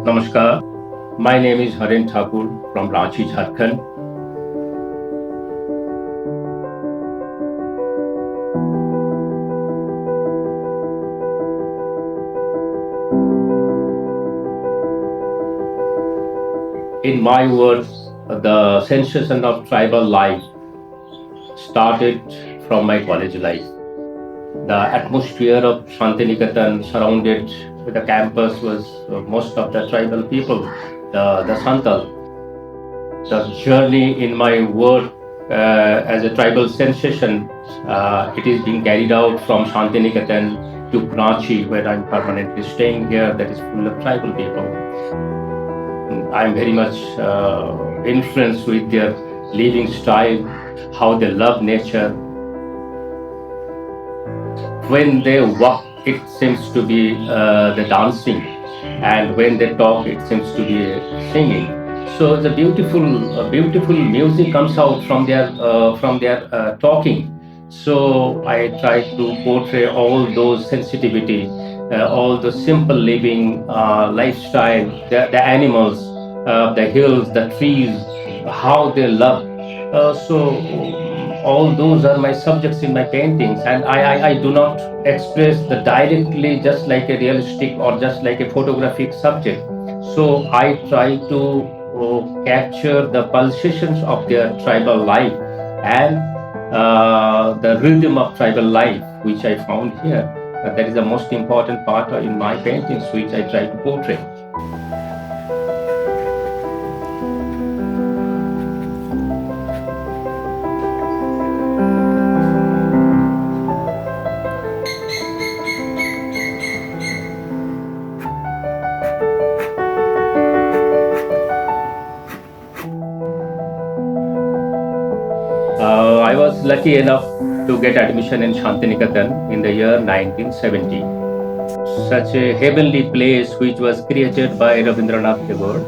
Namaskar. My name is Haren Thakur from Ranchi, Jharkhand. In my words, the sensation of tribal life started from my college life. The atmosphere of Shantiniketan surrounded with the campus was most of the tribal people, the Santal. The journey in my work as a tribal sensation, it is being carried out from Shantiniketan to Kranchi, where I'm permanently staying here, that is full of tribal people. I'm very much influenced with their living style, how they love nature. When they walk, it seems to be the dancing, and when they talk, it seems to be singing. So the beautiful music comes out from their talking. So I try to portray all those sensitivity, all the simple living lifestyle, the animals, the hills, the trees, how they love. All those are my subjects in my paintings, and I do not express the directly just like a realistic or just like a photographic subject. So I try to capture the pulsations of their tribal life and the rhythm of tribal life, which I found here. That is the most important part in my paintings, which I try to portray. I was lucky enough to get admission in Shantiniketan in the year 1970. Such a heavenly place which was created by Rabindranath Tagore,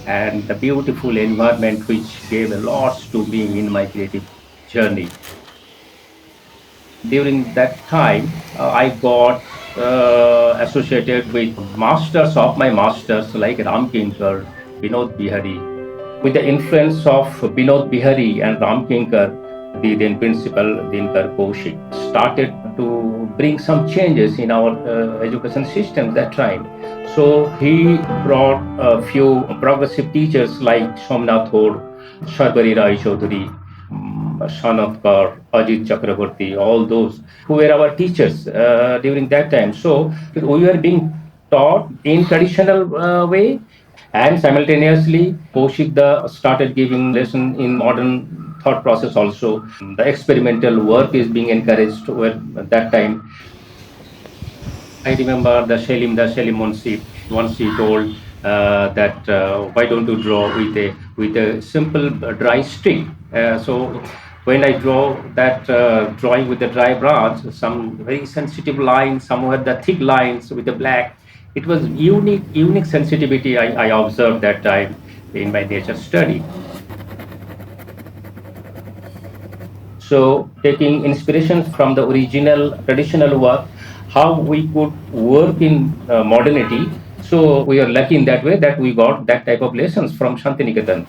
and the beautiful environment which gave a lot to me in my creative journey. During that time, I got associated with masters of my masters like Ram Kinkar, Binod Bihari. With the influence of Binod Bihari and Ram Kinkar, the then principal Dinkar Kaushik started to bring some changes in our education system that time. So he brought a few progressive teachers like Somnath Hor, Sharbari Rai Chaudhuri, Shanatkar, Ajit Chakraborty, all those who were our teachers during that time. So we were being taught in traditional way, and simultaneously Kaushik started giving lesson in modern thought process also. The experimental work is being encouraged at that time. I remember the Shalim once he told that why don't you draw with a simple dry stick? So when I draw that drawing with the dry branch, some very sensitive lines, somewhere the thick lines with the black, it was unique sensitivity I observed that time in my nature study. So taking inspiration from the original traditional work, how we could work in modernity. So we are lucky in that way that we got that type of lessons from Shantiniketan.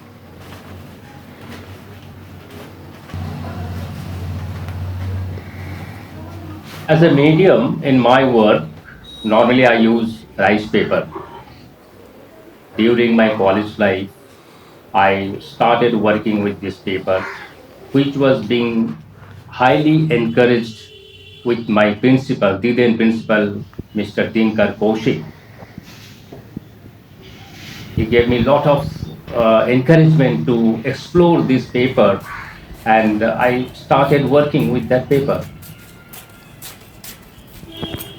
As a medium in my work, normally I use rice paper. During my college life, I started working with this paper, which was being highly encouraged with my principal, the then principal, Mr. Dinkar Kaushik. He gave me a lot of encouragement to explore this paper, and I started working with that paper.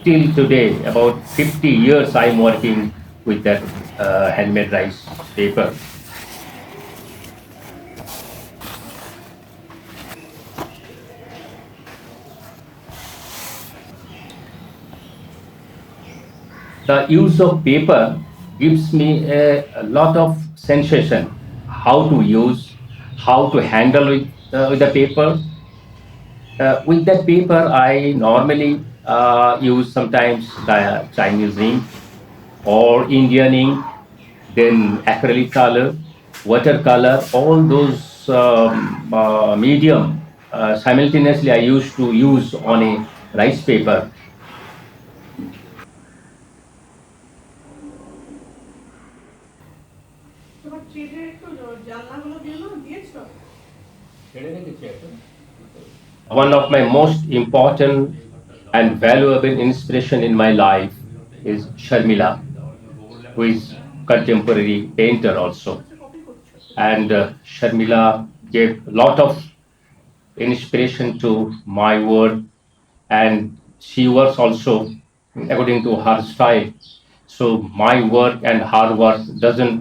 Till today, about 50 years, I'm working with that handmade rice paper. The use of paper gives me a lot of sensation, how to use, how to handle with the paper. With that paper, I normally use sometimes the Chinese ink or Indian ink then acrylic color, watercolor, all those medium simultaneously I used to use on a rice paper. তোমার ট্রেনের একটু জানলাগুলো দিয়েছো? One of my most important and valuable inspiration in my life is Sharmila, who is contemporary painter also. And Sharmila gave a lot of inspiration to my work, and she works also according to her style. So my work and her work doesn't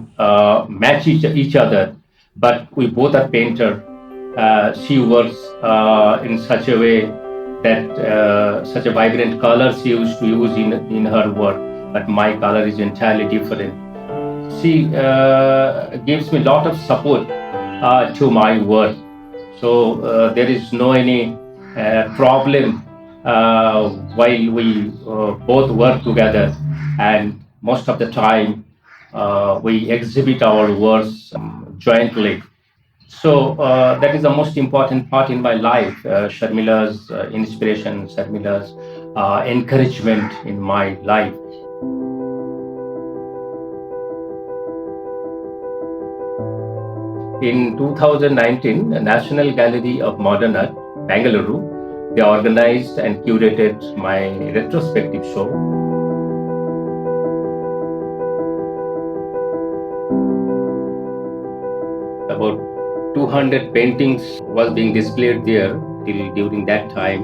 match each other, but we both are painter. She works in such a way that such a vibrant color she used to use in her work, but my color is entirely different. She gives me a lot of support to my work. So there is no any problem while we both work together, and most of the time we exhibit our works jointly. So that is the most important part in my life. Sharmila's inspiration, Sharmila's encouragement in my life. In 2019, the National Gallery of Modern Art, Bangalore, they organized and curated my retrospective show. About 200 paintings was being displayed there till during that time.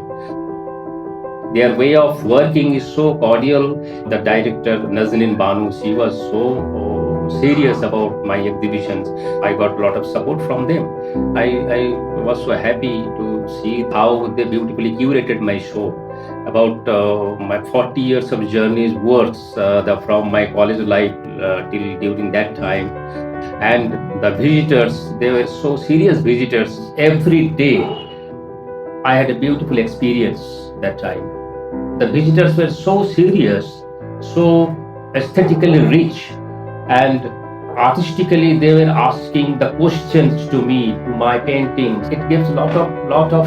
Their way of working is so cordial. The director Nazanin Banu, she was so serious about my exhibitions. I got a lot of support from them. I was so happy to see how they beautifully curated my show. About my 40 years of journeys works from my college life till during that time. And the visitors, they were so serious visitors. Every day I had a beautiful experience that time. The visitors were so serious, so aesthetically rich, and artistically they were asking the questions to me, to my paintings. It gives a lot of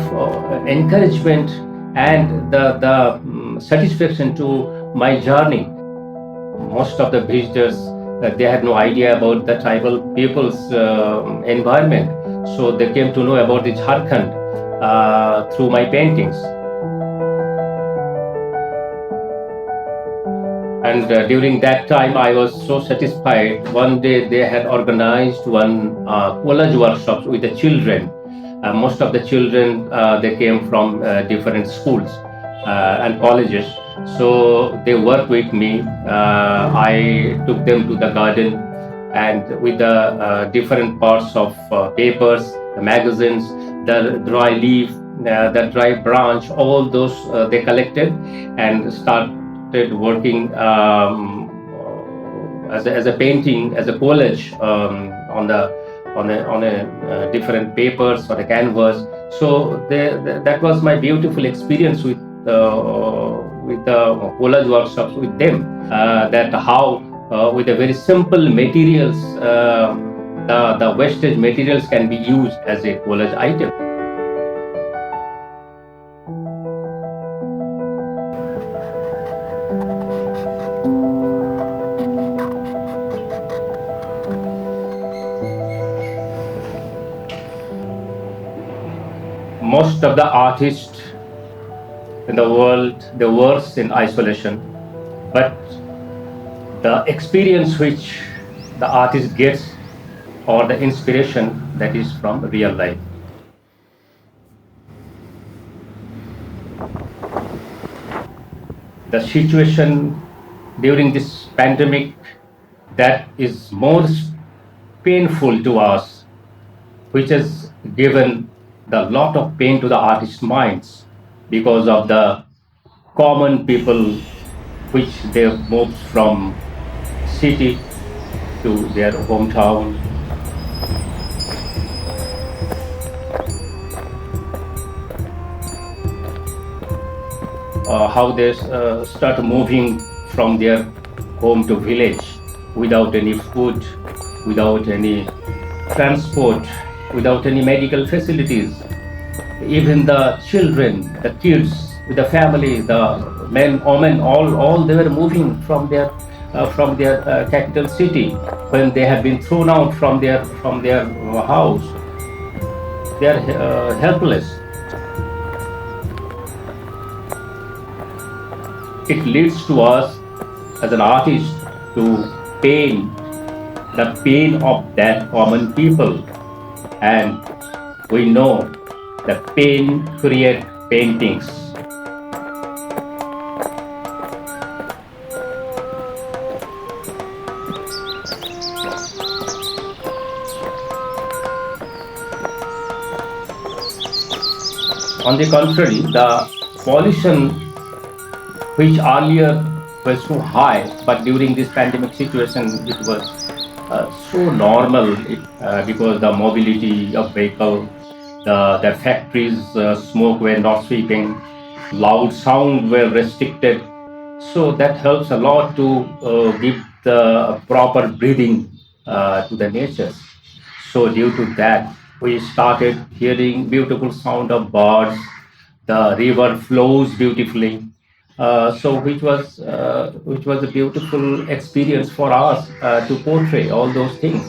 encouragement and the satisfaction to my journey. Most of the visitors, they had no idea about the tribal people's environment, so they came to know about the Jharkhand through my paintings. And during that time, I was so satisfied. One day, they had organized one collage workshop with the children. Most of the children, they came from different schools and colleges. So they worked with me. I took them to the garden, and with the different parts of papers, the magazines, the dry leaf, the dry branch, all those they collected and started working as a painting, as a collage on a different papers or a canvas. So that was my beautiful experience with the collage workshops with them. That how with the very simple materials, the wastage materials can be used as a collage item. Most of the artists in the world, they work in isolation, but the experience which the artist gets or the inspiration, that is from real life. The situation during this pandemic, that is more painful to us, which has given the lot of pain to the artist's minds because of the common people which they moved from city to their hometown. How they start moving from their home to village, without any food, without any transport, without any medical facilities. Even the children, the kids, the family, the men, women, all they were moving from their capital city when they have been thrown out from their house. They are helpless. It leads to us as an artist to paint the pain of that common people, and we know the pain create paintings. On the contrary, the pollution which earlier was so high, but during this pandemic situation, it was so normal because the mobility of vehicle, the factories smoke were not sweeping, loud sound were restricted. So that helps a lot to give the proper breathing to the nature. So due to that, we started hearing beautiful sound of birds. The river flows beautifully. So which was a beautiful experience for us to portray all those things.